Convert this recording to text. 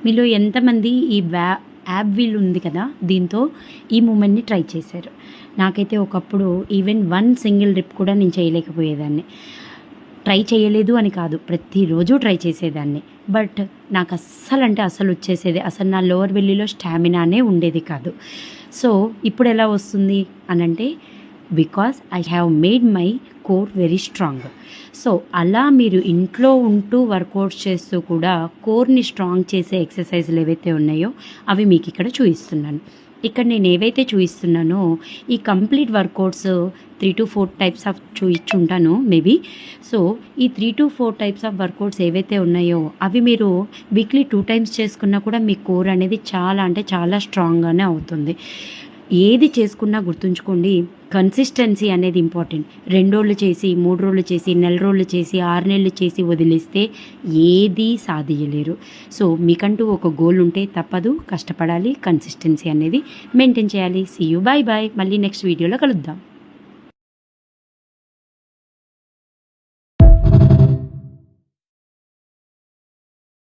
మీలో ఎంతమంది ఈ యాప్ వీల్ ఉంది కదా, దీంతో ఈ మూమెంట్ని ట్రై చేశారు? నాకైతే ఒకప్పుడు ఈవెన్ 1 సింగిల్ రిప్ కూడా నేను చేయలేకపోయేదాన్ని. ట్రై చేయలేదు అని కాదు, ప్రతిరోజు ట్రై చేసేదాన్ని. బట్ నాకు అస్సలంటే అస్సలు వచ్చేసేది, అసలు నా లోవర్ బెల్లీలో స్టామినానే ఉండేది కాదు. సో ఇప్పుడు ఎలా వస్తుంది అనంటే, because I have made my core very strong. So అలా మీరు ఇంట్లో ఉంటూ వర్కౌట్స్ చేస్తూ కూడా కోర్ని స్ట్రాంగ్ చేసే ఎక్సర్సైజులు ఏవైతే ఉన్నాయో అవి మీకు ఇక్కడ చూపిస్తున్నాను. ఇక్కడ నేను ఏవైతే చూపిస్తున్నానో ఈ complete workouts 3 to 4 types of చూపించుంటాను మేబీ. సో ఈ 3 to 4 టైప్స్ ఆఫ్ వర్కౌట్స్ ఏవైతే ఉన్నాయో అవి మీరు వీక్లీ 2 times చేసుకున్నా కూడా మీ కోర్ అనేది చాలా అంటే చాలా స్ట్రాంగ్గానే అవుతుంది. ఏది చేసుకున్నా గుర్తుంచుకోండి, కన్సిస్టెన్సీ అనేది ఇంపార్టెంట్. 2 రోజులు చేసి 3 రోజులు చేసి 4 రోజులు చేసి 6 నెలలు చేసి వదిలేస్తే ఏది సాధించలేరు. సో మీకంటూ ఒక గోల్ ఉంటే తప్పదు, కష్టపడాలి, కన్సిస్టెన్సీ అనేది మెయింటైన్ చేయాలి. See you, bye bye. మళ్ళీ నెక్స్ట్ వీడియోలో కలుద్దాం.